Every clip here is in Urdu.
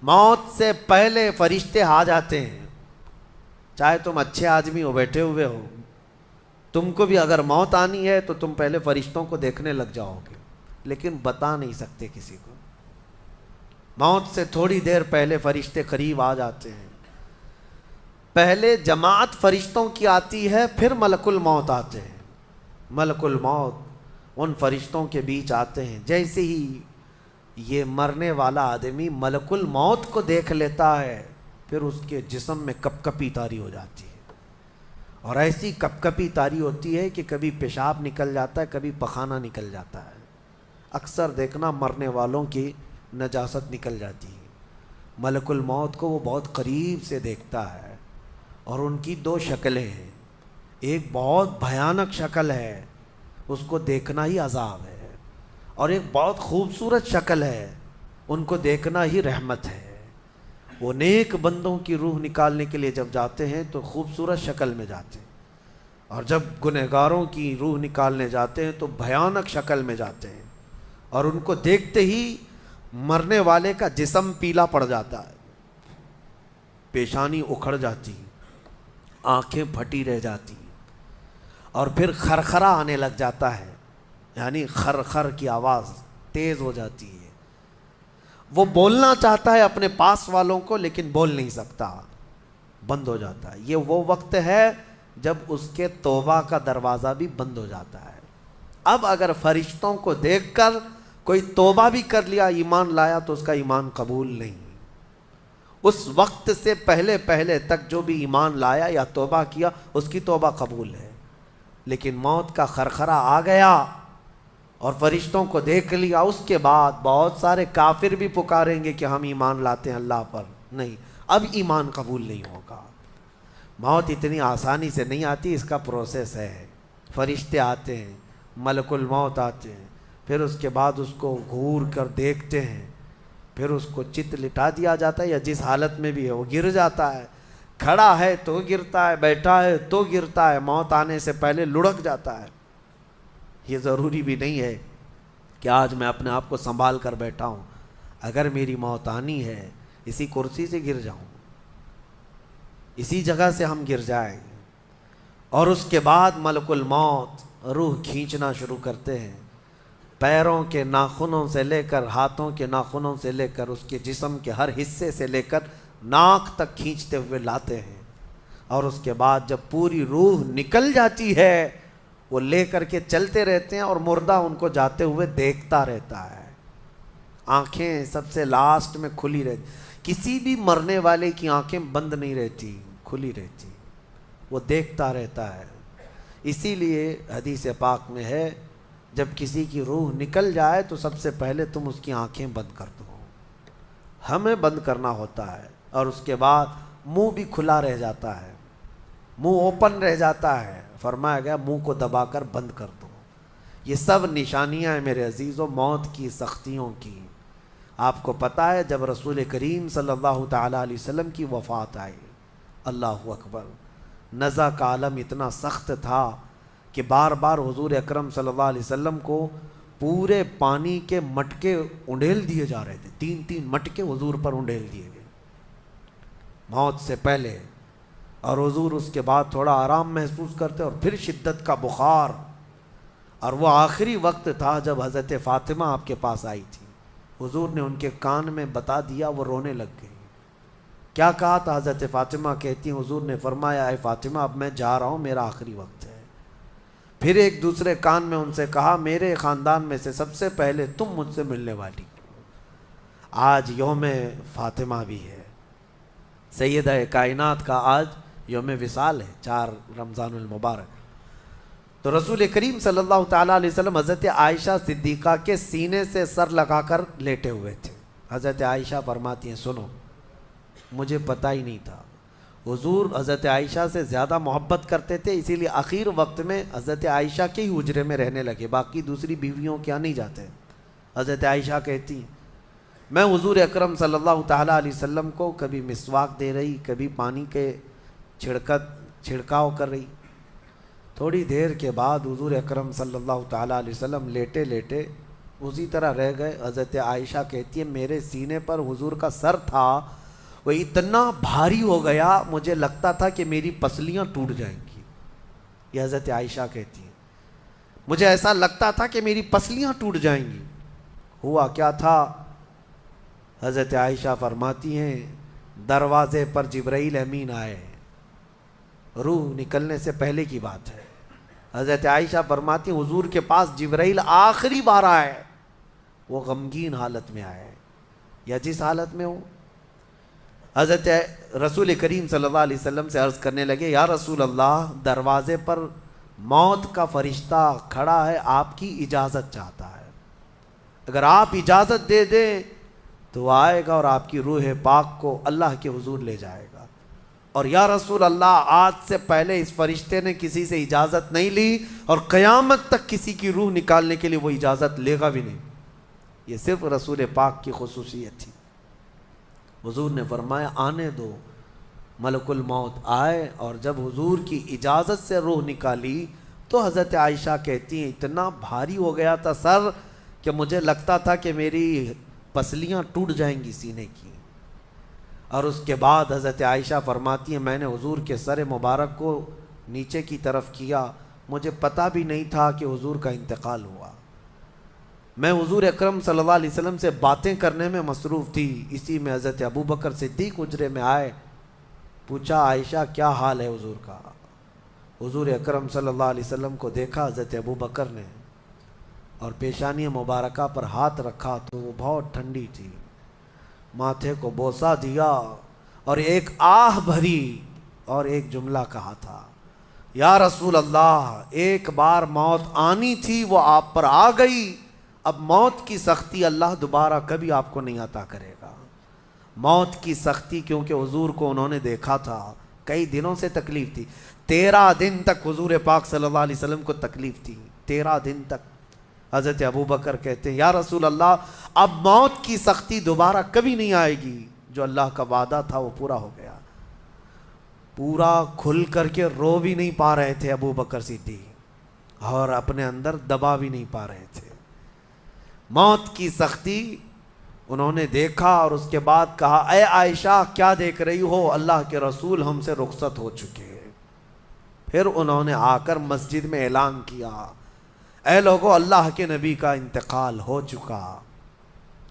موت سے پہلے فرشتے آ جاتے ہیں. چاہے تم اچھے آدمی ہو، بیٹھے ہوئے ہو، تم کو بھی اگر موت آنی ہے تو تم پہلے فرشتوں کو دیکھنے لگ جاؤ گے، لیکن بتا نہیں سکتے کسی کو. موت سے تھوڑی دیر پہلے فرشتے قریب آ جاتے ہیں. پہلے جماعت فرشتوں کی آتی ہے، پھر ملک الموت آتے ہیں. ملک الموت ان فرشتوں کے بیچ آتے ہیں. جیسے ہی یہ مرنے والا آدمی ملک الموت کو دیکھ لیتا ہے، پھر اس کے جسم میں کپ کپی طاری ہو جاتی ہے. اور ایسی کپ کپی طاری ہوتی ہے کہ کبھی پیشاب نکل جاتا ہے، کبھی پخانہ نکل جاتا ہے. اکثر دیکھنا مرنے والوں کی نجاست نکل جاتی ہے. ملک الموت کو وہ بہت قریب سے دیکھتا ہے، اور ان کی دو شکلیں ہیں. ایک بہت بھیانک شکل ہے، اس کو دیکھنا ہی عذاب ہے، اور ایک بہت خوبصورت شکل ہے، ان کو دیکھنا ہی رحمت ہے. وہ نیک بندوں کی روح نکالنے کے لیے جب جاتے ہیں تو خوبصورت شکل میں جاتے ہیں، اور جب گنہگاروں کی روح نکالنے جاتے ہیں تو بھیانک شکل میں جاتے ہیں. اور ان کو دیکھتے ہی مرنے والے کا جسم پیلا پڑ جاتا ہے، پیشانی اکھڑ جاتی، آنکھیں پھٹی رہ جاتی، اور پھر خرخرا آنے لگ جاتا ہے، یعنی خرخر کی آواز تیز ہو جاتی ہے. وہ بولنا چاہتا ہے اپنے پاس والوں کو، لیکن بول نہیں سکتا، بند ہو جاتا ہے. یہ وہ وقت ہے جب اس کے توبہ کا دروازہ بھی بند ہو جاتا ہے. اب اگر فرشتوں کو دیکھ کر کوئی توبہ بھی کر لیا، ایمان لایا، تو اس کا ایمان قبول نہیں. اس وقت سے پہلے پہلے تک جو بھی ایمان لایا یا توبہ کیا، اس کی توبہ قبول ہے. لیکن موت کا خرخرا آ گیا اور فرشتوں کو دیکھ لیا، اس کے بعد بہت سارے کافر بھی پکاریں گے کہ ہم ایمان لاتے ہیں اللہ پر. نہیں، اب ایمان قبول نہیں ہوگا. موت اتنی آسانی سے نہیں آتی، اس کا پروسیس ہے. فرشتے آتے ہیں، ملک الموت آتے ہیں، پھر اس کے بعد اس کو گھور کر دیکھتے ہیں، پھر اس کو چت لٹا دیا جاتا ہے، یا جس حالت میں بھی ہے وہ گر جاتا ہے. کھڑا ہے تو گرتا ہے، بیٹھا ہے تو گرتا ہے، موت آنے سے پہلے لڑک جاتا ہے. یہ ضروری بھی نہیں ہے کہ آج میں اپنے آپ کو سنبھال کر بیٹھا ہوں. اگر میری موت آنی ہے، اسی کرسی سے گر جاؤں، اسی جگہ سے ہم گر جائیں. اور اس کے بعد ملک الموت روح کھینچنا شروع کرتے ہیں. پیروں کے ناخنوں سے لے کر، ہاتھوں کے ناخنوں سے لے کر، اس کے جسم کے ہر حصے سے لے کر ناک تک کھینچتے ہوئے لاتے ہیں. اور اس کے بعد جب پوری روح نکل جاتی ہے، وہ لے کر کے چلتے رہتے ہیں، اور مردہ ان کو جاتے ہوئے دیکھتا رہتا ہے. آنکھیں سب سے لاسٹ میں کھلی رہتی. کسی بھی مرنے والے کی آنکھیں بند نہیں رہتی، کھلی رہتی، وہ دیکھتا رہتا ہے. اسی لیے حدیث پاک میں ہے، جب کسی کی روح نکل جائے تو سب سے پہلے تم اس کی آنکھیں بند کر دو. ہمیں بند کرنا ہوتا ہے، اور اس کے بعد منہ بھی کھلا رہ جاتا ہے، منہ اوپن رہ جاتا ہے. فرمایا گیا منہ کو دبا کر بند کر دو. یہ سب نشانیاں ہیں میرے عزیزوں موت کی سختیوں کی. آپ کو پتہ ہے جب رسول کریم صلی اللہ تعالیٰ علیہ وسلم کی وفات آئی، اللہ اکبر، نزع کا عالم اتنا سخت تھا کہ بار بار حضور اکرم صلی اللہ علیہ وسلم کو پورے پانی کے مٹکے انڈیل دیے جا رہے تھے. 3 مٹکے حضور پر انڈیل دیے گئے موت سے پہلے. اور حضور اس کے بعد تھوڑا آرام محسوس کرتے، اور پھر شدت کا بخار. اور وہ آخری وقت تھا جب حضرت فاطمہ آپ کے پاس آئی تھی. حضور نے ان کے کان میں بتا دیا، وہ رونے لگ گئی. کیا کہا تھا؟ حضرت فاطمہ کہتی ہیں حضور نے فرمایا، اے فاطمہ اب میں جا رہا ہوں، میرا آخری وقت ہے. پھر ایک دوسرے کان میں ان سے کہا، میرے خاندان میں سے سب سے پہلے تم مجھ سے ملنے والی. آج یوم فاطمہ بھی ہے، سیدہ کائنات کا آج یوم وصال ہے، 4 رمضان المبارک. تو رسول کریم صلی اللہ تعالیٰ علیہ وسلم حضرت عائشہ صدیقہ کے سینے سے سر لگا کر لیٹے ہوئے تھے. حضرت عائشہ فرماتی ہیں سنو، مجھے پتہ ہی نہیں تھا. حضور حضرت عائشہ سے زیادہ محبت کرتے تھے، اسی لیے آخر وقت میں حضرت عائشہ کے ہی حجرے میں رہنے لگے، باقی دوسری بیویوں کیا نہیں جاتے. حضرت عائشہ کہتی میں حضور اکرم صلی اللہ تعالیٰ علیہ وسلم کو کبھی مسواک دے رہی، کبھی پانی کے چھڑکاؤ کر رہی. تھوڑی دیر کے بعد حضور اکرم صلی اللہ تعالیٰ علیہ وسلم لیٹے لیٹے اسی طرح رہ گئے۔ حضرت عائشہ کہتی ہے میرے سینے پر حضور کا سر تھا، وہ اتنا بھاری ہو گیا مجھے لگتا تھا کہ میری پسلیاں ٹوٹ جائیں گی۔ یہ حضرت عائشہ کہتی ہیں مجھے ایسا لگتا تھا کہ میری پسلیاں ٹوٹ جائیں گی۔ ہوا کیا تھا؟ حضرت عائشہ فرماتی ہیں دروازے پر جبرائیل امین آئے، روح نکلنے سے پہلے کی بات ہے۔ حضرت عائشہ فرماتی ہیں حضور کے پاس جبرائیل آخری بار آئے، وہ غمگین حالت میں آئے یا جس حالت میں ہو۔ حضرت رسول کریم صلی اللہ علیہ وسلم سے عرض کرنے لگے یا رسول اللہ، دروازے پر موت کا فرشتہ کھڑا ہے، آپ کی اجازت چاہتا ہے، اگر آپ اجازت دے دیں تو وہ آئے گا اور آپ کی روح پاک کو اللہ کے حضور لے جائے گا۔ اور یا رسول اللہ، آج سے پہلے اس فرشتے نے کسی سے اجازت نہیں لی اور قیامت تک کسی کی روح نکالنے کے لیے وہ اجازت لے گا بھی نہیں۔ یہ صرف رسول پاک کی خصوصیت تھی۔ حضور نے فرمایا آنے دو، ملک الموت آئے، اور جب حضور کی اجازت سے روح نکالی تو حضرت عائشہ کہتی ہیں اتنا بھاری ہو گیا تھا سر کہ مجھے لگتا تھا کہ میری پسلیاں ٹوٹ جائیں گی سینے کی۔ اور اس کے بعد حضرت عائشہ فرماتی ہیں میں نے حضور کے سر مبارک کو نیچے کی طرف کیا، مجھے پتہ بھی نہیں تھا کہ حضور کا انتقال ہوا۔ میں حضور اکرم صلی اللہ علیہ وسلم سے باتیں کرنے میں مصروف تھی، اسی میں حضرت ابوبکر صدیق حجرے میں آئے، پوچھا عائشہ کیا حال ہے حضور کا؟ حضور اکرم صلی اللہ علیہ وسلم کو دیکھا حضرت ابوبکر نے اور پیشانی مبارکہ پر ہاتھ رکھا تو وہ بہت ٹھنڈی تھی، ماتھے کو بوسہ دیا اور ایک آہ بھری اور ایک جملہ کہا تھا یا رسول اللہ، ایک بار موت آنی تھی وہ آپ پر آ گئی، اب موت کی سختی اللہ دوبارہ کبھی آپ کو نہیں عطا کرے گا۔ موت کی سختی کیونکہ حضور کو انہوں نے دیکھا تھا، کئی دنوں سے تکلیف تھی، 13 دن تک حضور پاک صلی اللہ علیہ وسلم کو تکلیف تھی، 13 دن تک۔ حضرت ابوبکر کہتے ہیں یا رسول اللہ، اب موت کی سختی دوبارہ کبھی نہیں آئے گی، جو اللہ کا وعدہ تھا وہ پورا ہو گیا۔ پورا کھل کر کے رو بھی نہیں پا رہے تھے ابوبکر صدیق، اور اپنے اندر دبا بھی نہیں پا رہے تھے۔ موت کی سختی انہوں نے دیکھا اور اس کے بعد کہا اے عائشہ کیا دیکھ رہی ہو، اللہ کے رسول ہم سے رخصت ہو چکے۔ پھر انہوں نے آ کر مسجد میں اعلان کیا اے لوگو، اللہ کے نبی کا انتقال ہو چکا۔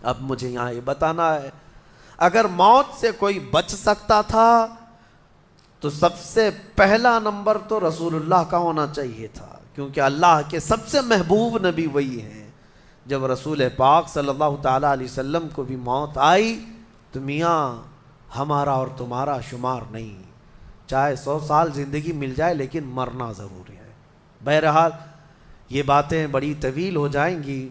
اب مجھے یہاں یہ بتانا ہے اگر موت سے کوئی بچ سکتا تھا تو سب سے پہلا نمبر تو رسول اللہ کا ہونا چاہیے تھا، کیونکہ اللہ کے سب سے محبوب نبی وہی ہیں۔ جب رسول پاک صلی اللہ تعالیٰ علیہ وسلم کو بھی موت آئی تو میاں ہمارا اور تمہارا شمار نہیں، چاہے 100 سال زندگی مل جائے لیکن مرنا ضروری ہے۔ بہرحال یہ باتیں بڑی طویل ہو جائیں گی۔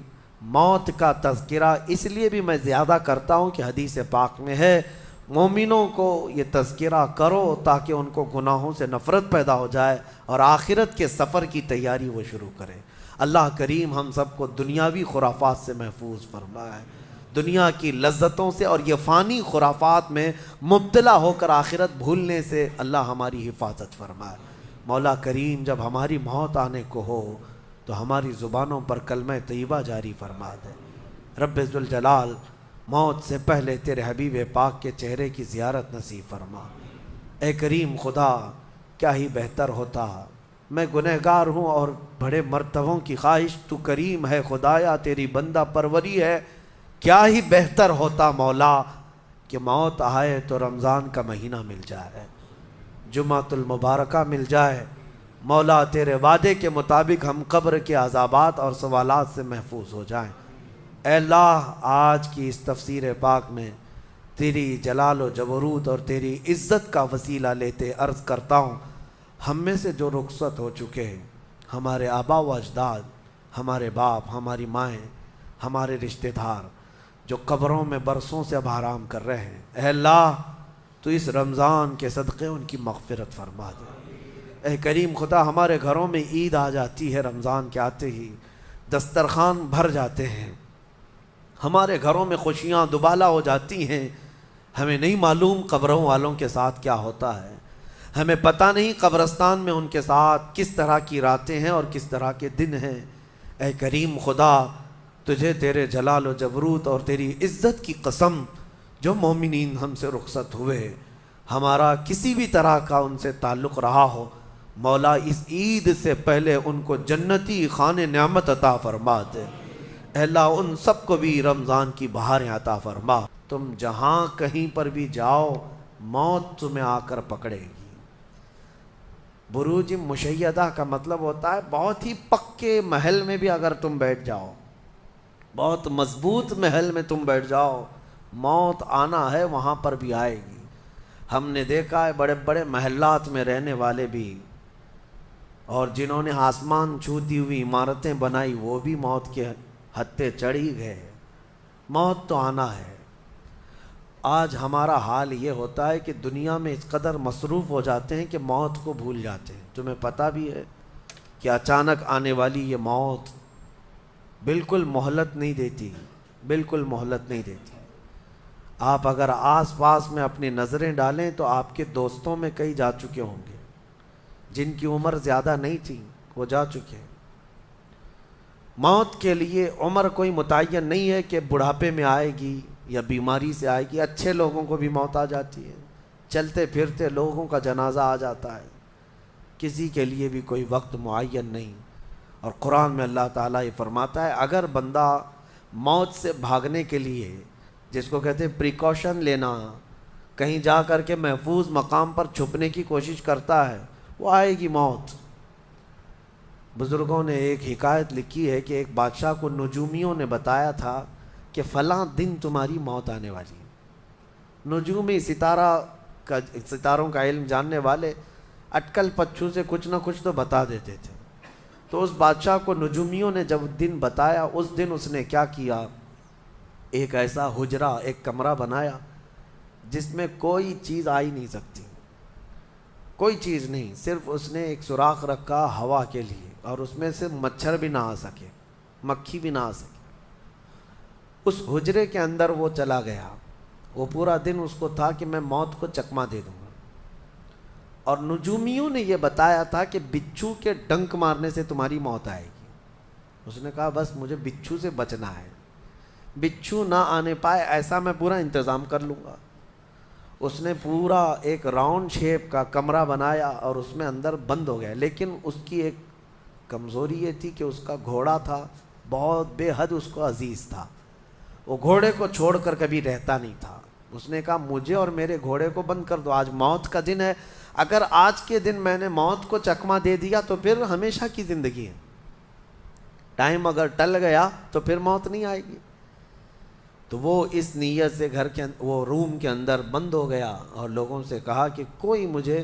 موت کا تذکرہ اس لیے بھی میں زیادہ کرتا ہوں کہ حدیث پاک میں ہے مومنوں کو یہ تذکرہ کرو تاکہ ان کو گناہوں سے نفرت پیدا ہو جائے اور آخرت کے سفر کی تیاری وہ شروع کریں۔ اللہ کریم ہم سب کو دنیاوی خرافات سے محفوظ فرمائے، دنیا کی لذتوں سے اور یہ فانی خرافات میں مبتلا ہو کر آخرت بھولنے سے اللہ ہماری حفاظت فرمائے۔ مولا کریم جب ہماری موت آنے کو ہو تو ہماری زبانوں پر کلمہ طیبہ جاری فرما دے۔ رب ذوالجلال موت سے پہلے تیرے حبیب پاک کے چہرے کی زیارت نصیب فرما۔ اے کریم خدا، کیا ہی بہتر ہوتا، میں گنہگار ہوں اور بڑے مرتبوں کی خواہش، تو کریم ہے خدایا، تیری بندہ پروری ہے، کیا ہی بہتر ہوتا مولا کہ موت آئے تو رمضان کا مہینہ مل جائے، جمعۃ المبارکہ مل جائے۔ مولا تیرے وعدے کے مطابق ہم قبر کے عذابات اور سوالات سے محفوظ ہو جائیں۔ اے اللہ، آج کی اس تفسیر پاک میں تیری جلال و جبروت اور تیری عزت کا وسیلہ لیتے عرض کرتا ہوں، ہم میں سے جو رخصت ہو چکے ہیں، ہمارے آبا و اجداد، ہمارے باپ، ہماری مائیں، ہمارے رشتہ دار جو قبروں میں برسوں سے اب آرام کر رہے ہیں، اے اللہ تو اس رمضان کے صدقے ان کی مغفرت فرما دے۔ اے کریم خدا، ہمارے گھروں میں عید آ جاتی ہے، رمضان کے آتے ہی دسترخوان بھر جاتے ہیں، ہمارے گھروں میں خوشیاں دوبالا ہو جاتی ہیں، ہمیں نہیں معلوم قبروں والوں کے ساتھ کیا ہوتا ہے، ہمیں پتہ نہیں قبرستان میں ان کے ساتھ کس طرح کی راتیں ہیں اور کس طرح کے دن ہیں۔ اے کریم خدا، تجھے تیرے جلال و جبروت اور تیری عزت کی قسم، جو مومنین ہم سے رخصت ہوئے، ہمارا کسی بھی طرح کا ان سے تعلق رہا ہو، مولا اس عید سے پہلے ان کو جنتی خان نعمت عطا فرما دے۔ اے اللہ ان سب کو بھی رمضان کی بہاریں عطا فرما۔ تم جہاں کہیں پر بھی جاؤ موت تمہیں آ کر پکڑے گی۔ بروج مشیدہ کا مطلب ہوتا ہے بہت ہی پکے محل میں بھی اگر تم بیٹھ جاؤ، بہت مضبوط محل میں تم بیٹھ جاؤ، موت آنا ہے وہاں پر بھی آئے گی۔ ہم نے دیکھا ہے بڑے بڑے محلات میں رہنے والے بھی، اور جنہوں نے آسمان چھوتی ہوئی عمارتیں بنائی وہ بھی موت کے ہتھے چڑھی گئے۔ موت تو آنا ہے۔ آج ہمارا حال یہ ہوتا ہے کہ دنیا میں اس قدر مصروف ہو جاتے ہیں کہ موت کو بھول جاتے ہیں۔ تمہیں پتہ بھی ہے کہ اچانک آنے والی یہ موت بالکل مہلت نہیں دیتی، بالکل مہلت نہیں دیتی۔ آپ اگر آس پاس میں اپنی نظریں ڈالیں تو آپ کے دوستوں میں کئی جا چکے ہوں گے، جن کی عمر زیادہ نہیں تھی وہ جا چکے۔ موت کے لیے عمر کوئی متعین نہیں ہے کہ بڑھاپے میں آئے گی یا بیماری سے آئے گی۔ اچھے لوگوں کو بھی موت آ جاتی ہے، چلتے پھرتے لوگوں کا جنازہ آ جاتا ہے، کسی کے لیے بھی کوئی وقت معین نہیں۔ اور قرآن میں اللہ تعالیٰ یہ فرماتا ہے اگر بندہ موت سے بھاگنے کے لیے، جس کو کہتے ہیں پریکاشن لینا، کہیں جا کر کے محفوظ مقام پر چھپنے کی کوشش کرتا ہے، وہ آئے گی موت۔ بزرگوں نے ایک حکایت لکھی ہے کہ ایک بادشاہ کو نجومیوں نے بتایا تھا کہ فلاں دن تمہاری موت آنے والی ہے۔ نجومی ستاروں کا علم جاننے والے اٹکل پچھو سے کچھ نہ کچھ تو بتا دیتے تھے۔ تو اس بادشاہ کو نجومیوں نے جب دن بتایا، اس دن اس نے کیا کیا، ایک ایسا حجرہ، ایک کمرہ بنایا جس میں کوئی چیز آ ہی نہیں سکتی، کوئی چیز نہیں، صرف اس نے ایک سوراخ رکھا ہوا کے لیے، اور اس میں سے مچھر بھی نہ آ سکے، مکھی بھی نہ آ سکے۔ اس حجرے کے اندر وہ چلا گیا۔ وہ پورا دن اس کو تھا کہ میں موت کو چکما دے دوں گا۔ اور نجومیوں نے یہ بتایا تھا کہ بچھو کے ڈنک مارنے سے تمہاری موت آئے گی۔ اس نے کہا بس مجھے بچھو سے بچنا ہے، بچھو نہ آنے پائے ایسا میں پورا انتظام کر لوں گا۔ اس نے پورا ایک راؤنڈ شیپ کا کمرہ بنایا اور اس میں اندر بند ہو گیا۔ لیکن اس کی ایک کمزوری یہ تھی کہ اس کا گھوڑا تھا، بہت بے حد اس کو عزیز تھا، وہ گھوڑے کو چھوڑ کر کبھی رہتا نہیں تھا۔ اس نے کہا مجھے اور میرے گھوڑے کو بند کر دو، آج موت کا دن ہے، اگر آج کے دن میں نے موت کو چکما دے دیا تو پھر ہمیشہ کی زندگی ہے، ٹائم اگر ٹل گیا تو پھر موت نہیں آئے گی۔ تو وہ اس نیت سے وہ روم کے اندر بند ہو گیا اور لوگوں سے کہا کہ کوئی مجھے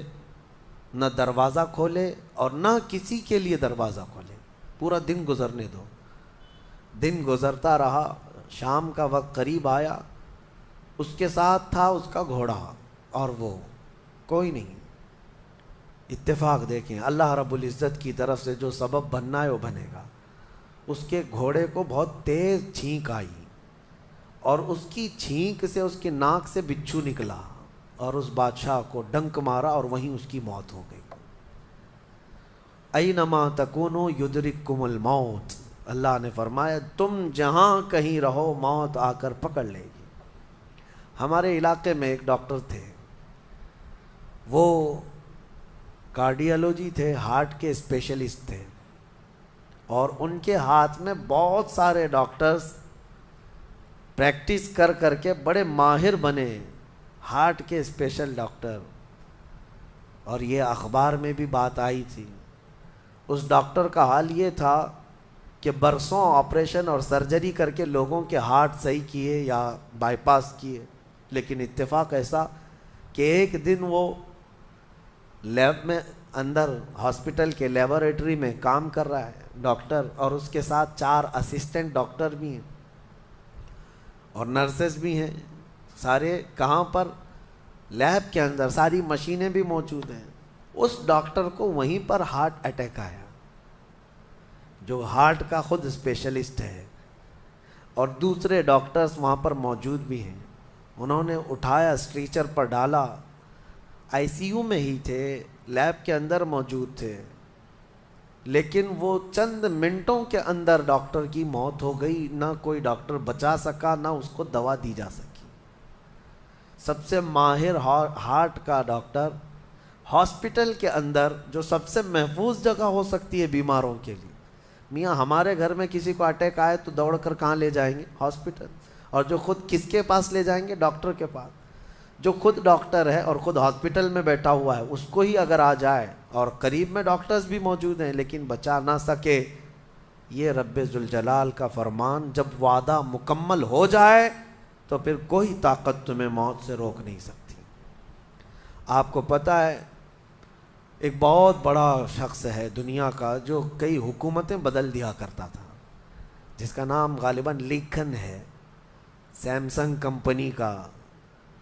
نہ دروازہ کھولے اور نہ کسی کے لیے دروازہ کھولے، پورا دن گزرنے دو۔ دن گزرتا رہا، شام کا وقت قریب آیا، اس کے ساتھ تھا اس کا گھوڑا اور وہ کوئی نہیں۔ اتفاق دیکھیں، اللہ رب العزت کی طرف سے جو سبب بننا ہے وہ بنے گا۔ اس کے گھوڑے کو بہت تیز چھینک آئی اور اس کی چھینک سے، اس کی ناک سے بچھو نکلا اور اس بادشاہ کو ڈنک مارا اور وہیں اس کی موت ہو گئی۔ اینما تکونوا یدرککم الموت، اللہ نے فرمایا تم جہاں کہیں رہو موت آ کر پکڑ لے گی۔ ہمارے علاقے میں ایک ڈاکٹر تھے، وہ کارڈیالوجی تھے، ہارٹ کے اسپیشلسٹ تھے، اور ان کے ہاتھ میں بہت سارے ڈاکٹرز پریکٹس کر کر کے بڑے ماہر بنے، ہارٹ کے اسپیشل ڈاکٹر۔ اور یہ اخبار میں بھی بات آئی تھی۔ اس ڈاکٹر کا حال یہ تھا کہ برسوں آپریشن اور سرجری کر کے لوگوں کے ہارٹ صحیح کیے یا بائی پاس کیے، لیکن اتفاق ایسا کہ ایک دن وہ لیب میں اندر ہاسپٹل کے لیبارٹری میں کام کر رہا ہے ڈاکٹر، اور اس کے ساتھ 4 اسسٹنٹ ڈاکٹر بھی ہیں اور نرسز بھی ہیں، سارے کہاں پر، لیب کے اندر، ساری مشینیں بھی موجود ہیں۔ اس ڈاکٹر کو وہیں پر ہارٹ اٹیک آیا، جو ہارٹ کا خود اسپیشلسٹ ہے، اور دوسرے ڈاکٹرز وہاں پر موجود بھی ہیں۔ انہوں نے اٹھایا، اسٹریچر پر ڈالا، آئی سی یو میں ہی تھے، لیب کے اندر موجود تھے، لیکن وہ چند منٹوں کے اندر ڈاکٹر کی موت ہو گئی، نہ کوئی ڈاکٹر بچا سکا، نہ اس کو دوا دی جا سکی۔ سب سے ماہر ہارٹ کا ڈاکٹر ہاسپٹل کے اندر، جو سب سے محفوظ جگہ ہو سکتی ہے بیماروں کے لیے، میاں ہمارے گھر میں کسی کو اٹیک آئے تو دوڑ کر کہاں لے جائیں گے؟ ہاسپٹل۔ اور جو خود کس کے پاس لے جائیں گے؟ ڈاکٹر کے پاس۔ جو خود ڈاکٹر ہے اور خود ہاسپٹل میں بیٹھا ہوا ہے، اس کو ہی اگر آ جائے، اور قریب میں ڈاکٹرز بھی موجود ہیں لیکن بچا نہ سکے، یہ رب ذوالجلال کا فرمان، جب وعدہ مکمل ہو جائے تو پھر کوئی طاقت تمہیں موت سے روک نہیں سکتی۔ آپ کو پتہ ہے ایک بہت بڑا شخص ہے دنیا کا جو کئی حکومتیں بدل دیا کرتا تھا، جس کا نام غالباً لنکن ہے، سیمسنگ کمپنی کا،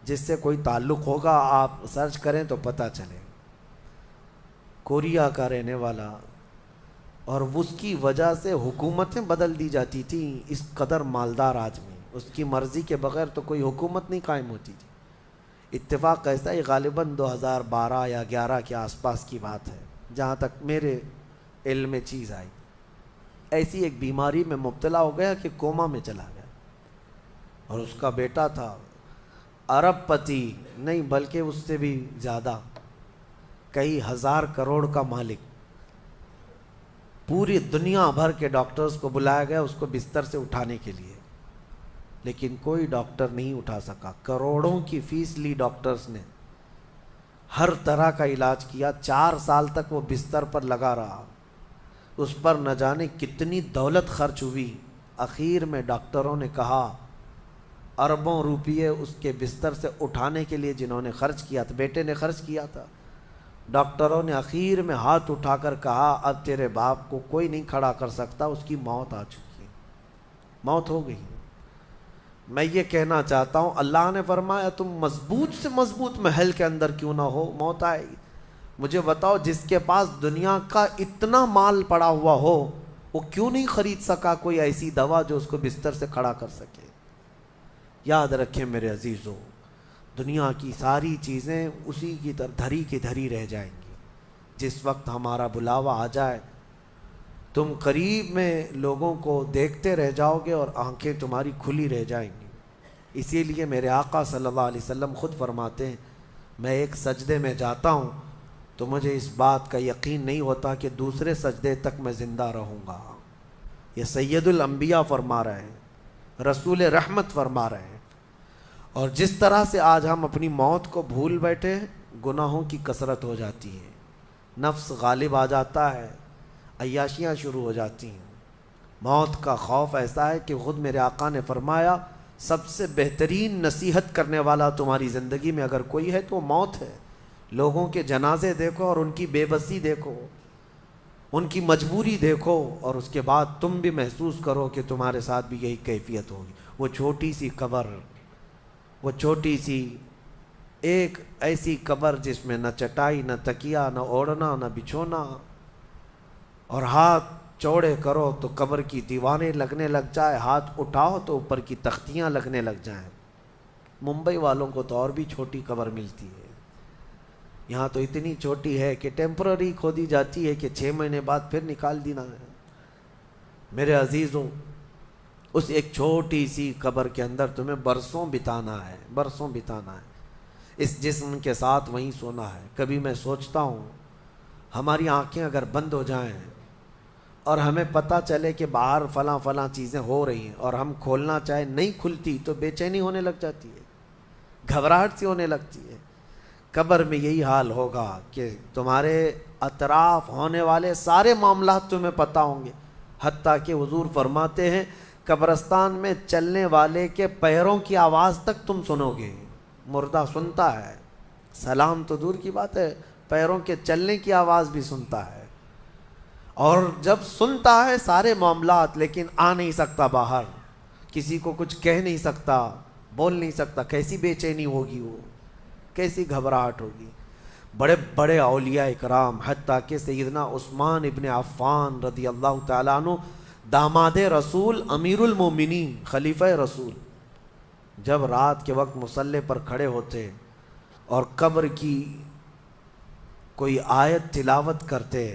جس سے کوئی تعلق ہوگا آپ سرچ کریں تو پتہ چلے، کوریا کا رہنے والا، اور اس کی وجہ سے حکومتیں بدل دی جاتی تھیں۔ اس قدر مالدار آدمی، اس کی مرضی کے بغیر تو کوئی حکومت نہیں قائم ہوتی تھی۔ اتفاق ایسا ہی غالباً 2012 یا 11 کے آس پاس کی بات ہے، جہاں تک میرے علم میں چیز آئی، ایسی ایک بیماری میں مبتلا ہو گیا کہ کوما میں چلا گیا، اور اس کا بیٹا تھا ارب پتی، نہیں بلکہ اس سے بھی زیادہ، کئی ہزار کروڑ کا مالک۔ پوری دنیا بھر کے ڈاکٹرز کو بلایا گیا اس کو بستر سے اٹھانے کے لیے، لیکن کوئی ڈاکٹر نہیں اٹھا سکا۔ کروڑوں کی فیس لی ڈاکٹرز نے، ہر طرح کا علاج کیا، 4 سال تک وہ بستر پر لگا رہا، اس پر نہ جانے کتنی دولت خرچ ہوئی۔ اخیر میں ڈاکٹروں نے کہا، اربوں روپیے اس کے بستر سے اٹھانے کے لیے جنہوں نے خرچ کیا تھا، بیٹے نے خرچ کیا تھا، ڈاکٹروں نے اخیر میں ہاتھ اٹھا کر کہا، اب تیرے باپ کو کوئی نہیں کھڑا کر سکتا، اس کی موت آ چکی ہے، موت ہو گئی۔ میں یہ کہنا چاہتا ہوں، اللہ نے فرمایا تم مضبوط سے مضبوط محل کے اندر کیوں نہ ہو، موت آئے گی۔ مجھے بتاؤ، جس کے پاس دنیا کا اتنا مال پڑا ہوا ہو، وہ کیوں نہیں خرید سکا کوئی ایسی دوا جو اس کو بستر سے کھڑا کر سکے؟ یاد رکھیں میرے عزیزو، دنیا کی ساری چیزیں اسی کی طرح دھری کی دھری رہ جائیں گی۔ جس وقت ہمارا بلاوا آ جائے، تم قریب میں لوگوں کو دیکھتے رہ جاؤ گے اور آنکھیں تمہاری کھلی رہ جائیں گی۔ اسی لیے میرے آقا صلی اللہ علیہ وسلم خود فرماتے ہیں، میں ایک سجدے میں جاتا ہوں تو مجھے اس بات کا یقین نہیں ہوتا کہ دوسرے سجدے تک میں زندہ رہوں گا۔ یہ سید الانبیاء فرما رہے ہیں، رسول رحمت فرما رہے ہیں۔ اور جس طرح سے آج ہم اپنی موت کو بھول بیٹھے ہیں، گناہوں کی کثرت ہو جاتی ہے، نفس غالب آ جاتا ہے، عیاشیاں شروع ہو جاتی ہیں۔ موت کا خوف ایسا ہے کہ خود میرے آقا نے فرمایا، سب سے بہترین نصیحت کرنے والا تمہاری زندگی میں اگر کوئی ہے تو موت ہے۔ لوگوں کے جنازے دیکھو اور ان کی بے بسی دیکھو، ان کی مجبوری دیکھو، اور اس کے بعد تم بھی محسوس کرو کہ تمہارے ساتھ بھی یہی کیفیت ہوگی۔ وہ چھوٹی سی قبر، وہ چھوٹی سی ایک ایسی قبر جس میں نہ چٹائی، نہ تکیا، نہ اوڑھنا، نہ بچھونا، اور ہاتھ چوڑے کرو تو قبر کی دیواریں لگنے لگ جائے، ہاتھ اٹھاؤ تو اوپر کی تختیاں لگنے لگ جائیں۔ ممبئی والوں کو تو اور بھی چھوٹی قبر ملتی ہے، یہاں تو اتنی چھوٹی ہے کہ ٹیمپرری کھودی جاتی ہے کہ 6 مہینے بعد پھر نکال دینا ہے۔ میرے عزیزوں، اس ایک چھوٹی سی قبر کے اندر تمہیں برسوں بتانا ہے، برسوں بتانا ہے، اس جسم کے ساتھ وہیں سونا ہے۔ کبھی میں سوچتا ہوں، ہماری آنکھیں اگر بند ہو جائیں اور ہمیں پتہ چلے کہ باہر فلاں فلاں چیزیں ہو رہی ہیں اور ہم کھولنا چاہیں نہیں کھلتی تو بے چینی ہونے لگ جاتی ہے، گھبراہٹ سی ہونے لگتی ہے۔ قبر میں یہی حال ہوگا کہ تمہارے اطراف ہونے والے سارے معاملات تمہیں پتہ ہوں گے، حتیٰ کہ حضور فرماتے ہیں قبرستان میں چلنے والے کے پیروں کی آواز تک تم سنو گے۔ مردہ سنتا ہے، سلام تو دور کی بات ہے، پیروں کے چلنے کی آواز بھی سنتا ہے، اور جب سنتا ہے سارے معاملات لیکن آ نہیں سکتا باہر، کسی کو کچھ کہہ نہیں سکتا، بول نہیں سکتا۔ کیسی بے چینی ہوگی، وہ کیسی گھبراہٹ ہوگی۔ بڑے بڑے اولیاء اکرام، حتیٰ کہ سیدنا عثمان ابن عفان رضی اللہ تعالیٰ عنہ، داماد رسول، امیر المومنین، خلیفہ رسول، جب رات کے وقت مصلی پر کھڑے ہوتے اور قبر کی کوئی آیت تلاوت کرتے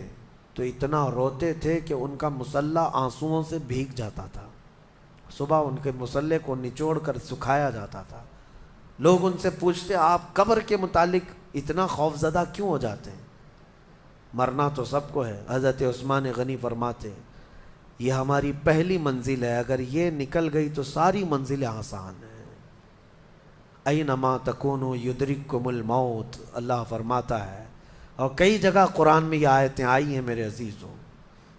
تو اتنا روتے تھے کہ ان کا مصلی آنسوؤں سے بھیگ جاتا تھا. صبح ان کے مصلی کو نچوڑ کر سکھایا جاتا تھا. لوگ ان سے پوچھتے آپ قبر کے متعلق اتنا خوف زدہ کیوں ہو جاتے ہیں؟ مرنا تو سب کو ہے. حضرت عثمان غنی فرماتے یہ ہماری پہلی منزل ہے، اگر یہ نکل گئی تو ساری منزلیں آسان ہیں. اینما تکونوا یدرککم الموت، اللہ فرماتا ہے. اور کئی جگہ قرآن میں یہ آیتیں آئی ہیں میرے عزیزوں.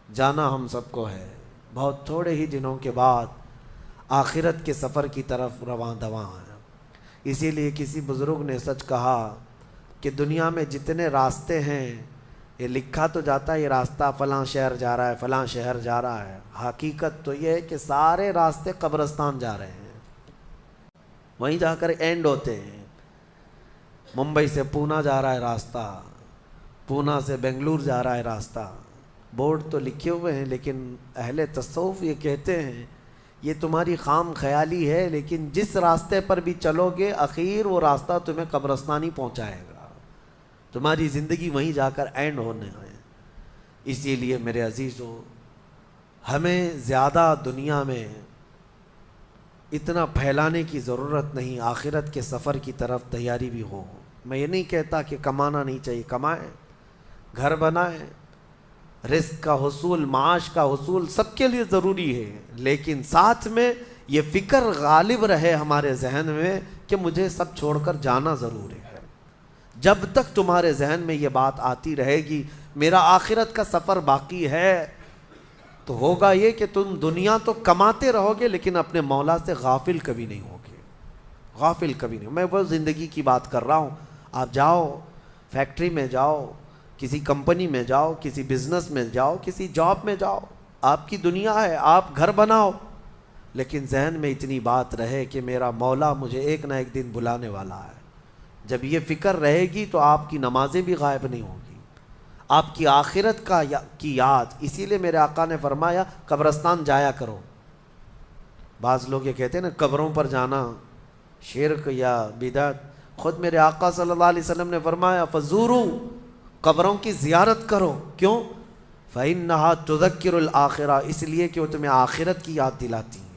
جانا ہم سب کو ہے، بہت تھوڑے ہی دنوں کے بعد آخرت کے سفر کی طرف رواں دواں ہیں. اسی لیے کسی بزرگ نے سچ کہا کہ دنیا میں جتنے راستے ہیں یہ لکھا تو جاتا ہے یہ راستہ فلاں شہر جا رہا ہے، فلاں شہر جا رہا ہے. حقیقت تو یہ ہے کہ سارے راستے قبرستان جا رہے ہیں، وہیں جا کر اینڈ ہوتے ہیں. ممبئی سے پونا جا رہا ہے راستہ، پونا سے بنگلور جا رہا ہے راستہ. بورڈ تو لکھے ہوئے ہیں لیکن اہل تصوف یہ کہتے ہیں یہ تمہاری خام خیالی ہے، لیکن جس راستے پر بھی چلو گے اخیر وہ راستہ تمہیں قبرستان ہی پہنچائے گا. تمہاری زندگی وہیں جا کر اینڈ ہونے ہے. اسی لیے میرے عزیزوں ہمیں زیادہ دنیا میں اتنا پھیلانے کی ضرورت نہیں. آخرت کے سفر کی طرف تیاری بھی ہو. میں یہ نہیں کہتا کہ کمانا نہیں چاہیے، کمائیں، گھر بنائیں، رزق کا حصول، معاش کا حصول سب کے لیے ضروری ہے، لیکن ساتھ میں یہ فکر غالب رہے ہمارے ذہن میں کہ مجھے سب چھوڑ کر جانا ضروری ہے. جب تک تمہارے ذہن میں یہ بات آتی رہے گی میرا آخرت کا سفر باقی ہے، تو ہوگا یہ کہ تم دنیا تو کماتے رہو گے لیکن اپنے مولا سے غافل کبھی نہیں ہوگے. غافل کبھی نہیں. میں وہ زندگی کی بات کر رہا ہوں. آپ جاؤ فیکٹری میں جاؤ، کسی کمپنی میں جاؤ، کسی بزنس میں جاؤ، کسی جاب میں جاؤ، آپ کی دنیا ہے، آپ گھر بناؤ، لیکن ذہن میں اتنی بات رہے کہ میرا مولا مجھے ایک نہ ایک دن بلانے والا ہے. جب یہ فکر رہے گی تو آپ کی نمازیں بھی غائب نہیں ہوں گی، آپ کی آخرت کی یاد. اسی لیے میرے آقا نے فرمایا قبرستان جایا کرو. بعض لوگ یہ کہتے ہیں نا قبروں پر جانا شرک یا بدعت. خود میرے آقا صلی اللہ علیہ وسلم نے فرمایا فزوروا، قبروں کی زیارت کرو. کیوں؟ فإنها تذکر الآخرہ، اس لیے کہ وہ تمہیں آخرت کی یاد دلاتی ہیں.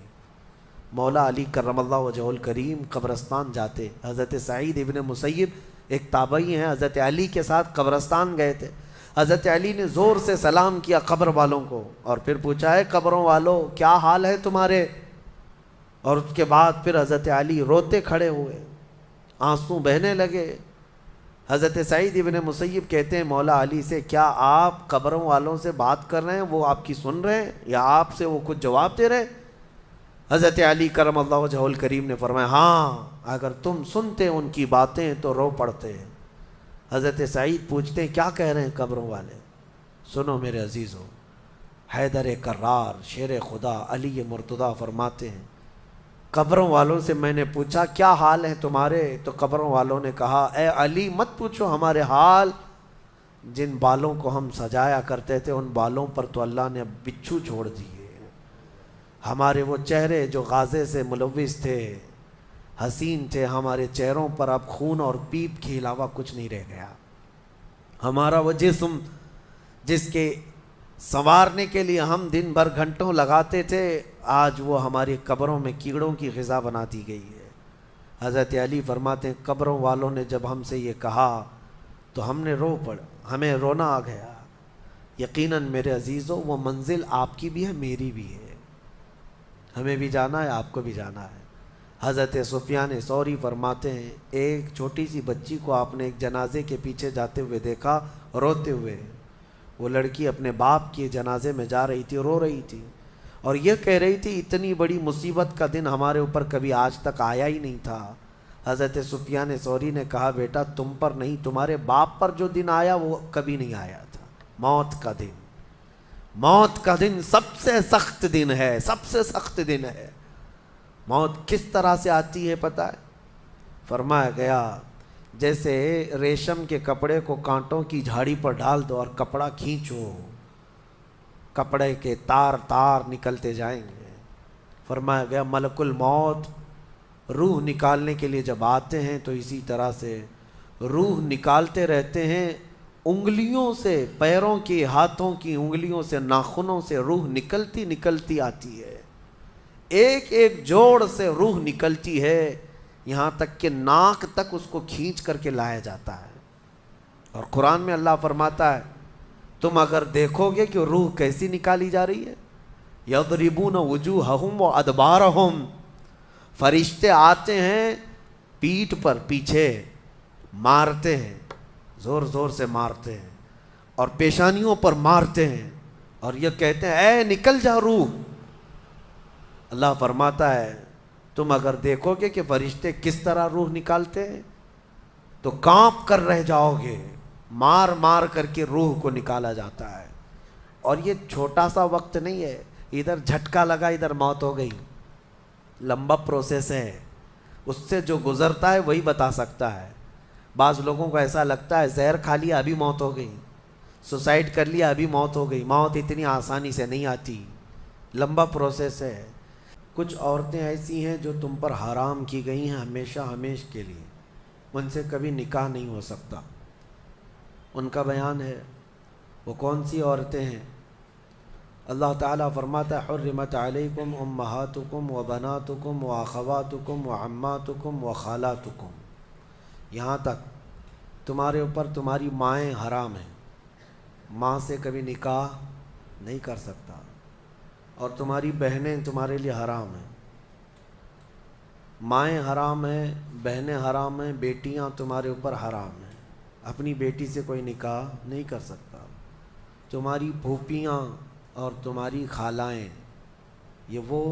مولا علی کرم اللہ وجہہ الکریم قبرستان جاتے. حضرت سعید ابن مسیب ایک تابعی ہیں، حضرت علی کے ساتھ قبرستان گئے تھے. حضرت علی نے زور سے سلام کیا قبر والوں کو اور پھر پوچھا ہے قبروں والوں کیا حال ہے تمہارے؟ اور اس کے بعد پھر حضرت علی روتے کھڑے ہوئے، آنسو بہنے لگے. حضرت سعید ابن مسیب کہتے ہیں مولا علی سے کیا آپ قبروں والوں سے بات کر رہے ہیں، وہ آپ کی سن رہے ہیں یا آپ سے وہ کچھ جواب دے رہے ہیں؟ حضرت علی کرم اللہ وجہہ الکریم نے فرمایا ہاں، اگر تم سنتے ان کی باتیں تو رو پڑتے. حضرت سعید پوچھتے ہیں کیا کہہ رہے ہیں قبروں والے؟ سنو میرے عزیزوں، حیدر کرار شیر خدا علی مرتضیٰ فرماتے ہیں قبروں والوں سے میں نے پوچھا کیا حال ہیں تمہارے، تو قبروں والوں نے کہا اے علی مت پوچھو ہمارے حال، جن بالوں کو ہم سجایا کرتے تھے ان بالوں پر تو اللہ نے بچھو چھوڑ دیے. ہمارے وہ چہرے جو غازے سے ملوث تھے، حسین تھے، ہمارے چہروں پر اب خون اور پیپ کے علاوہ کچھ نہیں رہ گیا. ہمارا وہ جسم جس کے سنوارنے کے لیے ہم دن بھر گھنٹوں لگاتے تھے، آج وہ ہماری قبروں میں کیڑوں کی غذا بنا دی گئی ہے. حضرت علی فرماتے ہیں قبروں والوں نے جب ہم سے یہ کہا تو ہم نے رو پڑا، ہمیں رونا آ گیا. یقیناً میرے عزیزوں وہ منزل آپ کی بھی ہے میری بھی ہے، ہمیں بھی جانا ہے، آپ کو بھی جانا ہے. حضرت سفیان ثوری فرماتے ہیں ایک چھوٹی سی بچی کو آپ نے ایک جنازے کے پیچھے جاتے ہوئے دیکھا روتے ہوئے. وہ لڑکی اپنے باپ کے جنازے میں جا رہی تھی، رو رہی تھی اور یہ کہہ رہی تھی اتنی بڑی مصیبت کا دن ہمارے اوپر کبھی آج تک آیا ہی نہیں تھا. حضرت سفیان ثوری نے کہا بیٹا تم پر نہیں، تمہارے باپ پر جو دن آیا وہ کبھی نہیں آیا تھا. موت کا دن، موت کا دن سب سے سخت دن ہے، سب سے سخت دن ہے. موت کس طرح سے آتی ہے پتہ ہے؟ فرمایا گیا جیسے ریشم کے کپڑے کو کانٹوں کی جھاڑی پر ڈال دو اور کپڑا کھینچو، کپڑے کے تار تار نکلتے جائیں گے. فرمایا گیا ملک الموت روح نکالنے کے لیے جب آتے ہیں تو اسی طرح سے روح نکالتے رہتے ہیں انگلیوں سے، پیروں کی، ہاتھوں کی انگلیوں سے، ناخنوں سے روح نکلتی نکلتی آتی ہے، ایک ایک جوڑ سے روح نکلتی ہے، یہاں تک کہ ناک تک اس کو کھینچ کر کے لایا جاتا ہے۔ اور قرآن میں اللہ فرماتا ہے تم اگر دیکھو گے کہ روح کیسی نکالی جا رہی ہے، یضربون وجوہہم وادبارہم، فرشتے آتے ہیں پیٹھ پر، پیچھے مارتے ہیں، زور زور سے مارتے ہیں، اور پیشانیوں پر مارتے ہیں، اور یہ کہتے ہیں اے نکل جا روح۔ اللہ فرماتا ہے تم اگر دیکھو گے کہ فرشتے کس طرح روح نکالتے ہیں تو کانپ کر رہ جاؤ گے، مار مار کر کے روح کو نکالا جاتا ہے۔ اور یہ چھوٹا سا وقت نہیں ہے، ادھر جھٹکا لگا ادھر موت ہو گئی، لمبا پروسیس ہے، اس سے جو گزرتا ہے وہی بتا سکتا ہے۔ بعض لوگوں کو ایسا لگتا ہے زہر کھا لیا ابھی موت ہو گئی، سوسائڈ کر لیا ابھی موت ہو گئی۔ موت اتنی آسانی سے نہیں آتی، لمبا پروسیس ہے۔ کچھ عورتیں ایسی ہیں جو تم پر حرام کی گئی ہیں ہمیشہ ہمیش کے لیے، ان سے کبھی نکاح نہیں ہو سکتا۔ ان کا بیان ہے، وہ کون سی عورتیں ہیں؟ اللہ تعالیٰ فرماتا ہے حرمت علیکم امہاتکم و بناتکم و اخواتکم و عماتکم و خالاتکم، یہاں تک تمہارے اوپر تمہاری مائیں حرام ہیں، ماں سے کبھی نکاح نہیں کر سکتا، اور تمہاری بہنیں تمہارے لیے حرام ہیں، مائیں حرام ہیں، بہنیں حرام ہیں، بیٹیاں تمہارے اوپر حرام ہیں، اپنی بیٹی سے کوئی نکاح نہیں کر سکتا۔ تمہاری پھوپھیاں اور تمہاری خالائیں، یہ وہ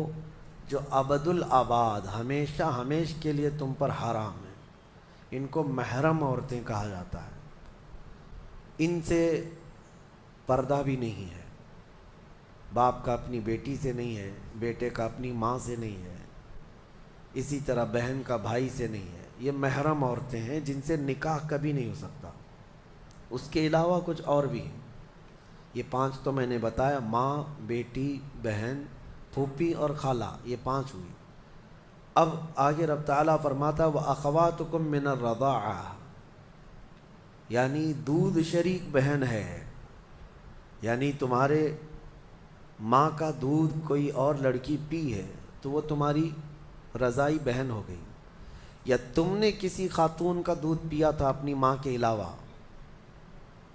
جو ابد الآباد ہمیشہ ہمیش کے لیے تم پر حرام ہیں، ان کو محرم عورتیں کہا جاتا ہے، ان سے پردہ بھی نہیں ہے، باپ کا اپنی بیٹی سے نہیں ہے، بیٹے کا اپنی ماں سے نہیں ہے، اسی طرح بہن کا بھائی سے نہیں ہے، یہ محرم عورتیں ہیں جن سے نکاح کبھی نہیں ہو سکتا۔ اس کے علاوہ کچھ اور بھی ہیں، یہ 5 تو میں نے بتایا، ماں، بیٹی، بہن، پھوپھی اور خالہ، یہ 5 ہوئی۔ اب آگے رب تعالیٰ فرماتا وَأَخَوَاتُكُم مِّنَ الرَّضَاعَةِ، یعنی دودھ شریک بہن ہے، یعنی تمہارے ماں کا دودھ کوئی اور لڑکی پی ہے تو وہ تمہاری رضائی بہن ہو گئی، یا تم نے کسی خاتون کا دودھ پیا تھا اپنی ماں کے علاوہ،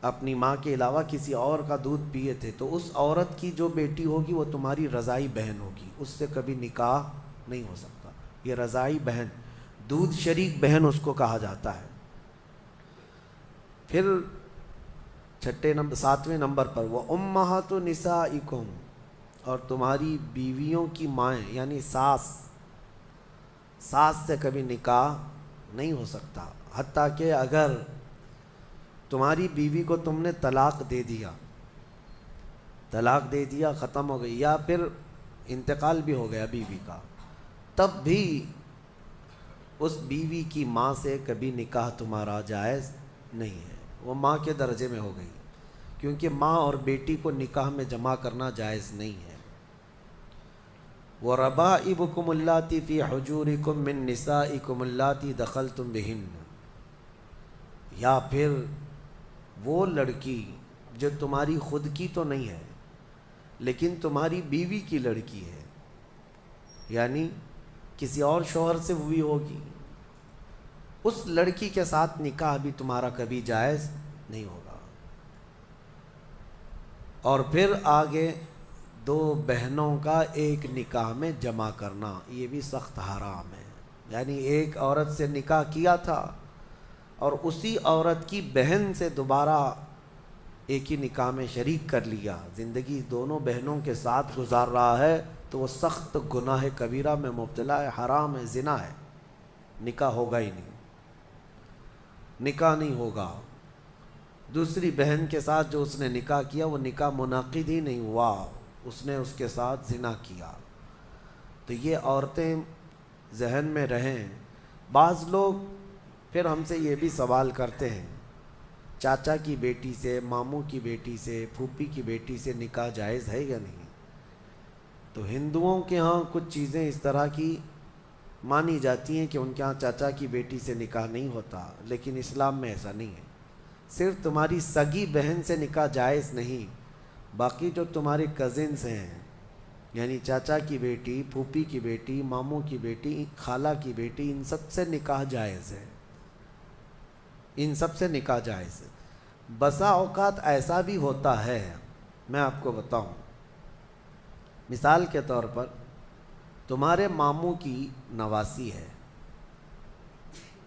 اپنی ماں کے علاوہ کسی اور کا دودھ پیے تھے، تو اس عورت کی جو بیٹی ہوگی وہ تمہاری رضائی بہن ہوگی، اس سے کبھی نکاح نہیں ہو سکتا۔ یہ رضائی بہن، دودھ شریک بہن اس کو کہا جاتا ہے۔ پھر 7ویں نمبر پر وہ امہات نسائکم، اور تمہاری بیویوں کی مائیں، یعنی ساس سے کبھی نکاح نہیں ہو سکتا، حتیٰ کہ اگر تمہاری بیوی کو تم نے طلاق دے دیا، ختم ہو گئی، یا پھر انتقال بھی ہو گیا بیوی کا، تب بھی اس بیوی کی ماں سے کبھی نکاح تمہارا جائز نہیں ہے، وہ ماں کے درجے میں ہو گئی، کیونکہ ماں اور بیٹی کو نکاح میں جمع کرنا جائز نہیں ہے۔ وَرَبَائِبُكُمُ اللَّاتِي فِي حُجُورِكُم مِّن نِّسَائِكُمُ اللَّاتِي دَخَلْتُم بِهِنَّ، یا پھر وہ لڑکی جو تمہاری خود کی تو نہیں ہے لیکن تمہاری بیوی کی لڑکی ہے، یعنی کسی اور شوہر سے ہوئی ہوگی، اس لڑکی کے ساتھ نکاح بھی تمہارا کبھی جائز نہیں ہوگا۔ اور پھر آگے 2 بہنوں کا ایک نکاح میں جمع کرنا، یہ بھی سخت حرام ہے، یعنی ایک عورت سے نکاح کیا تھا اور اسی عورت کی بہن سے دوبارہ ایک ہی نکاح میں شریک کر لیا، زندگی دونوں بہنوں کے ساتھ گزار رہا ہے، تو وہ سخت گناہ کبیرہ میں مبتلا ہے، حرام ہے، زنا ہے، نکاح ہوگا ہی نہیں، نکاح نہیں ہوگا۔ دوسری بہن کے ساتھ جو اس نے نکاح کیا وہ نکاح منعقد ہی نہیں ہوا، اس نے اس کے ساتھ زنا کیا۔ تو یہ عورتیں ذہن میں رہیں۔ بعض لوگ پھر ہم سے یہ بھی سوال کرتے ہیں چاچا کی بیٹی سے، ماموں کی بیٹی سے، پھوپھی کی بیٹی سے نکاح جائز ہے یا نہیں؟ تو ہندوؤں کے ہاں کچھ چیزیں اس طرح کی مانی جاتی ہیں کہ ان کے ہاں چاچا کی بیٹی سے نکاح نہیں ہوتا، لیکن اسلام میں ایسا نہیں ہے۔ صرف تمہاری سگی بہن سے نکاح جائز نہیں، باقی جو تمہارے کزنس ہیں، یعنی چاچا کی بیٹی، پھوپھی کی بیٹی، ماموں کی بیٹی، خالہ کی بیٹی، ان سب سے نکاح جائز ہے، ان سب سے نکاح جائز ہے۔ بسا اوقات ایسا بھی ہوتا ہے، میں آپ کو بتاؤں، مثال کے طور پر تمہارے ماموں کی نواسی ہے،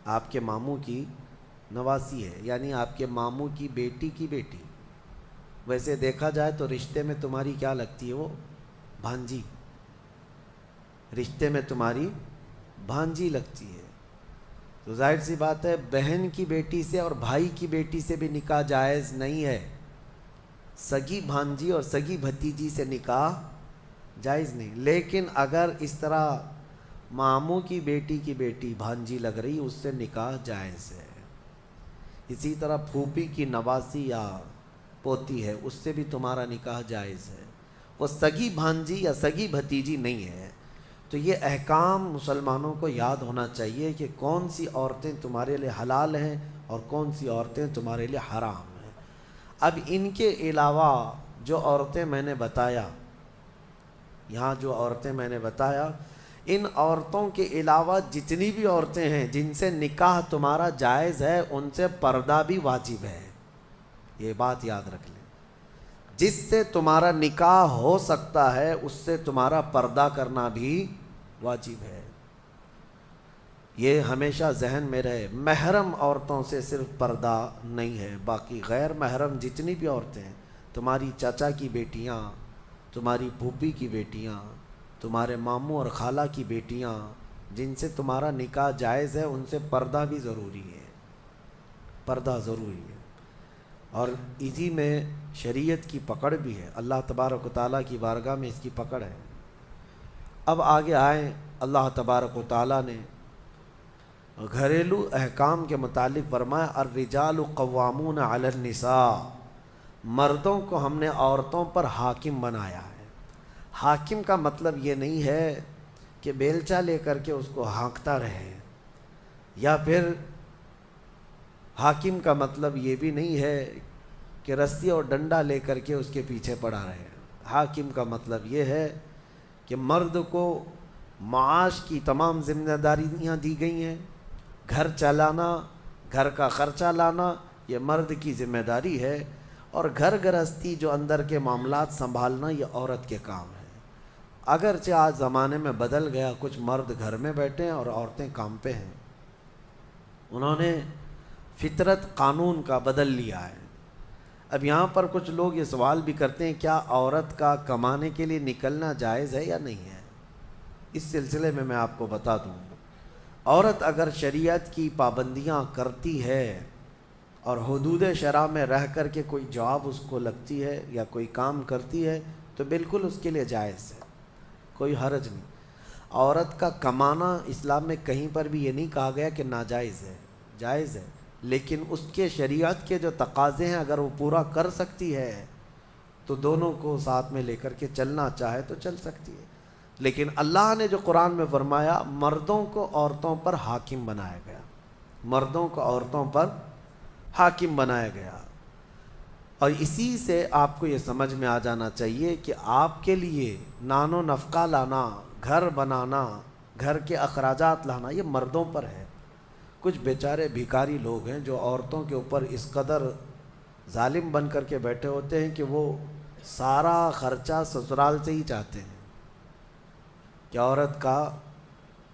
آپ کے ماموں کی نواسی ہے، یعنی آپ کے ماموں کی بیٹی، ویسے دیکھا جائے تو رشتے میں تمہاری کیا لگتی ہے؟ وہ بھانجی، رشتے میں تمہاری بھانجی لگتی ہے۔ تو ظاہر سی بات ہے بہن کی بیٹی سے اور بھائی کی بیٹی سے بھی نکاح جائز نہیں ہے، سگی بھانجی اور سگی بھتیجی سے نکاح جائز نہیں۔ لیکن اگر اس طرح ماموں کی بیٹی بھانجی لگ رہی، اس سے نکاح جائز ہے۔ اسی طرح پھوپھی کی نواسی یا پوتی ہے، اس سے بھی تمہارا نکاح جائز ہے، وہ سگی بھانجی یا سگی بھتیجی نہیں ہے۔ تو یہ احکام مسلمانوں کو یاد ہونا چاہیے کہ کون سی عورتیں تمہارے لیے حلال ہیں اور کون سی عورتیں تمہارے لیے حرام ہیں۔ اب ان کے علاوہ جو عورتیں میں نے بتایا، یہاں جو عورتیں میں نے بتایا، ان عورتوں کے علاوہ جتنی بھی عورتیں ہیں جن سے نکاح تمہارا جائز ہے، ان سے پردہ بھی واجب ہے، یہ بات یاد رکھ لیں۔ جس سے تمہارا نکاح ہو سکتا ہے اس سے تمہارا پردہ کرنا بھی واجب ہے، یہ ہمیشہ ذہن میں رہے۔ محرم عورتوں سے صرف پردہ نہیں ہے، باقی غیر محرم جتنی بھی عورتیں ہیں، تمہاری چاچا کی بیٹیاں، تمہاری پھوپھی کی بیٹیاں، تمہارے ماموں اور خالہ کی بیٹیاں، جن سے تمہارا نکاح جائز ہے، ان سے پردہ بھی ضروری ہے، پردہ ضروری ہے۔ اور اسی میں شریعت کی پکڑ بھی ہے، اللہ تبارک و تعالیٰ کی بارگاہ میں اس کی پکڑ ہے۔ اب آگے آئیں، اللہ تبارک و تعالیٰ نے گھریلو احکام کے متعلق فرمایا الرجال قوامون علی النساء، مردوں کو ہم نے عورتوں پر حاکم بنایا ہے۔ حاکم کا مطلب یہ نہیں ہے کہ بیلچا لے کر کے اس کو ہانکتا رہے، یا پھر حاکم کا مطلب یہ بھی نہیں ہے کہ رسی اور ڈنڈا لے کر کے اس کے پیچھے پڑا رہے۔ حاکم کا مطلب یہ ہے کہ مرد کو معاش کی تمام ذمہ داریاں دی گئی ہیں، گھر چلانا، گھر کا خرچہ لانا، یہ مرد کی ذمہ داری ہے، اور گھر گرہستی جو اندر کے معاملات سنبھالنا، یہ عورت کے کام ہے۔ اگرچہ آج زمانے میں بدل گیا، کچھ مرد گھر میں بیٹھے ہیں اور عورتیں کام پہ ہیں، انہوں نے فطرت قانون کا بدل لیا ہے۔ اب یہاں پر کچھ لوگ یہ سوال بھی کرتے ہیں کیا عورت کا کمانے کے لیے نکلنا جائز ہے یا نہیں ہے؟ اس سلسلے میں آپ کو بتا دوں، عورت اگر شریعت کی پابندیاں کرتی ہے اور حدود شرع میں رہ کر کے کوئی جاب اس کو لگتی ہے یا کوئی کام کرتی ہے تو بالکل اس کے لیے جائز ہے، کوئی حرج نہیں۔ عورت کا کمانا اسلام میں کہیں پر بھی یہ نہیں کہا گیا کہ ناجائز ہے، جائز ہے، لیکن اس کے شریعت کے جو تقاضے ہیں اگر وہ پورا کر سکتی ہے تو دونوں کو ساتھ میں لے کر کے چلنا چاہے تو چل سکتی ہے۔ لیکن اللہ نے جو قرآن میں فرمایا مردوں کو عورتوں پر حاکم بنایا گیا، مردوں کو عورتوں پر حاکم بنایا گیا، اور اسی سے آپ کو یہ سمجھ میں آ جانا چاہیے کہ آپ کے لیے نان و نفقہ لانا، گھر بنانا، گھر کے اخراجات لانا، یہ مردوں پر ہے۔ کچھ بیچارے بھیکاری لوگ ہیں جو عورتوں کے اوپر اس قدر ظالم بن کر کے بیٹھے ہوتے ہیں کہ وہ سارا خرچہ سسرال سے ہی چاہتے ہیں کہ عورت کا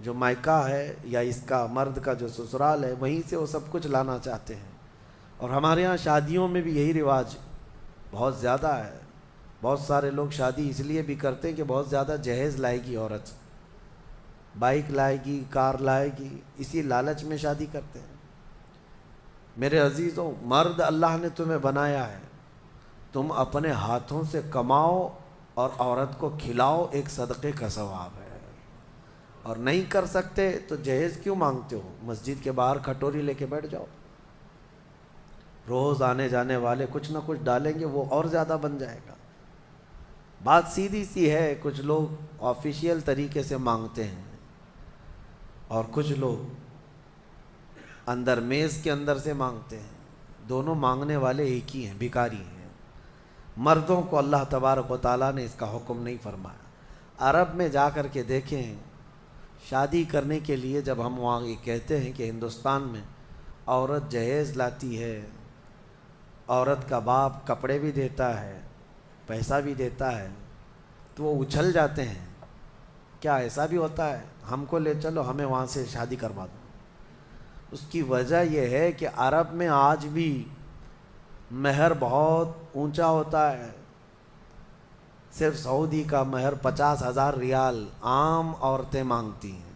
جو مائکہ ہے یا اس کا مرد کا جو سسرال ہے وہیں سے وہ سب کچھ لانا چاہتے ہیں۔ اور ہمارے ہاں شادیوں میں بھی یہی رواج بہت زیادہ ہے، بہت سارے لوگ شادی اس لیے بھی کرتے ہیں کہ بہت زیادہ جہیز لائے گی عورت، بائک لائے گی، کار لائے گی، اسی لالچ میں شادی کرتے ہیں۔ میرے عزیزوں، مرد اللہ نے تمہیں بنایا ہے، تم اپنے ہاتھوں سے کماؤ اور عورت کو کھلاؤ، ایک صدقے کا ثواب ہے۔ اور نہیں کر سکتے تو جہیز کیوں مانگتے ہو؟ مسجد کے باہر کھٹوری لے کے بیٹھ جاؤ، روز آنے جانے والے کچھ نہ کچھ ڈالیں گے، وہ اور زیادہ بن جائے گا۔ بات سیدھی سی ہے، کچھ لوگ آفیشیل طریقے سے مانگتے ہیں اور کچھ لوگ اندر میز کے اندر سے مانگتے ہیں، دونوں مانگنے والے ایک ہی ہیں، بھکاری ہیں۔ مردوں کو اللہ تبارک و تعالیٰ نے اس کا حکم نہیں فرمایا۔ عرب میں جا کر کے دیکھیں، شادی کرنے کے لیے جب ہم وہاں یہ کہتے ہیں کہ ہندوستان میں عورت جہیز لاتی ہے، عورت کا باپ کپڑے بھی دیتا ہے، پیسہ بھی دیتا ہے، تو وہ اچھل جاتے ہیں، کیا ایسا بھی ہوتا ہے؟ ہم کو لے چلو، ہمیں وہاں سے شادی کروا دو۔ اس کی وجہ یہ ہے کہ عرب میں آج بھی مہر بہت اونچا ہوتا ہے۔ صرف سعودی کا مہر 50,000 ریال عام عورتیں مانگتی ہیں۔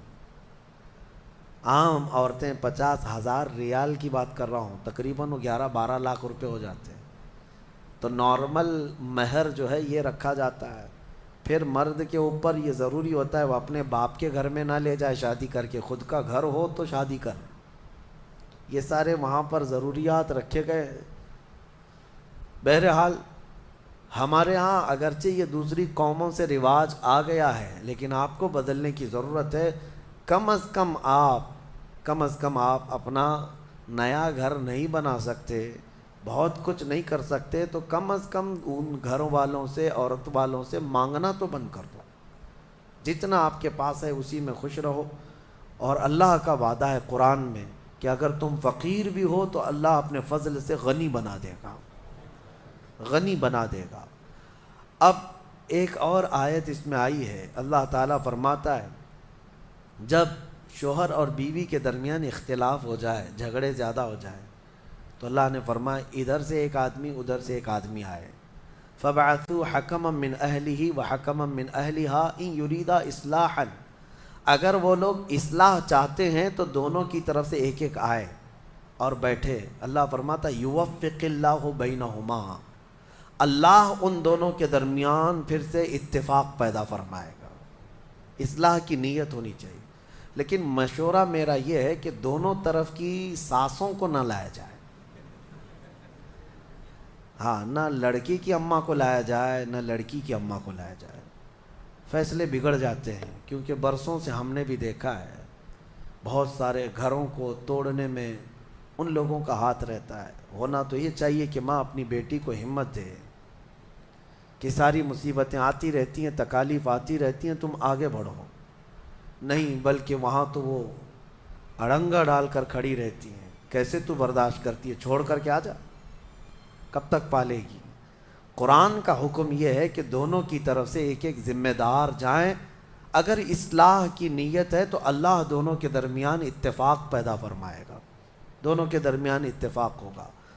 عام عورتیں 50,000 ریال کی بات کر رہا ہوں، تقریباً 11-12 لاکھ روپے ہو جاتے ہیں۔ تو نارمل مہر جو ہے یہ رکھا جاتا ہے۔ پھر مرد کے اوپر یہ ضروری ہوتا ہے وہ اپنے باپ کے گھر میں نہ لے جائے شادی کر کے، خود کا گھر ہو تو شادی کر۔ یہ سارے وہاں پر ضروریات رکھے گئے ہیں۔ بہرحال ہمارے ہاں اگرچہ یہ دوسری قوموں سے رواج آ گیا ہے، لیکن آپ کو بدلنے کی ضرورت ہے۔ کم از کم آپ اپنا نیا گھر نہیں بنا سکتے، بہت کچھ نہیں کر سکتے، تو کم از کم ان گھروں والوں سے، عورت والوں سے مانگنا تو بند کر دو۔ جتنا آپ کے پاس ہے اسی میں خوش رہو۔ اور اللہ کا وعدہ ہے قرآن میں کہ اگر تم فقیر بھی ہو تو اللہ اپنے فضل سے غنی بنا دے گا، غنی بنا دے گا۔ اب ایک اور آیت اس میں آئی ہے، اللہ تعالیٰ فرماتا ہے جب شوہر اور بیوی کے درمیان اختلاف ہو جائے، جھگڑے زیادہ ہو جائے، تو اللہ نے فرمایا ادھر سے ایک آدمی ادھر سے ایک آدمی آئے، فَبَعَثُوا حَكَمًا مِّنْ أَهْلِهِ وَحَكَمًا مِّنْ أَهْلِهَا إِن يُرِيدَا إِصْلَاحًا۔ اگر وہ لوگ اصلاح چاہتے ہیں تو دونوں کی طرف سے ایک ایک آئے اور بیٹھے۔ اللہ فرماتا يُوَفِّقِ اللَّهُ بَيْنَهُمَا، اللہ ان دونوں کے درمیان پھر سے اتفاق پیدا فرمائے گا۔ اصلاح کی نیت ہونی چاہیے، لیکن مشورہ میرا یہ ہے کہ دونوں طرف کی ساسوں کو نہ لایا جائے۔ ہاں، نہ لڑکی کی اماں کو لایا جائے نہ لڑکی کی اماں کو لایا جائے، فیصلے بگڑ جاتے ہیں۔ کیونکہ برسوں سے ہم نے بھی دیکھا ہے بہت سارے گھروں کو توڑنے میں ان لوگوں کا ہاتھ رہتا ہے۔ ہونا تو یہ چاہیے کہ ماں اپنی بیٹی کو ہمت دے کہ ساری مصیبتیں آتی رہتی ہیں، تکالیف آتی رہتی ہیں، تم آگے بڑھو، نہیں بلکہ وہاں تو وہ اڑنگا ڈال کر کھڑی رہتی ہیں، کیسے تو برداشت کرتی ہے، چھوڑ کر کے آ جا، کب تک پالے گی۔ قرآن کا حکم یہ ہے کہ دونوں کی طرف سے ایک ایک ذمہ دار جائیں۔ اگر اصلاح کی نیت ہے تو اللہ دونوں کے درمیان اتفاق پیدا فرمائے گا، دونوں کے درمیان اتفاق ہوگا۔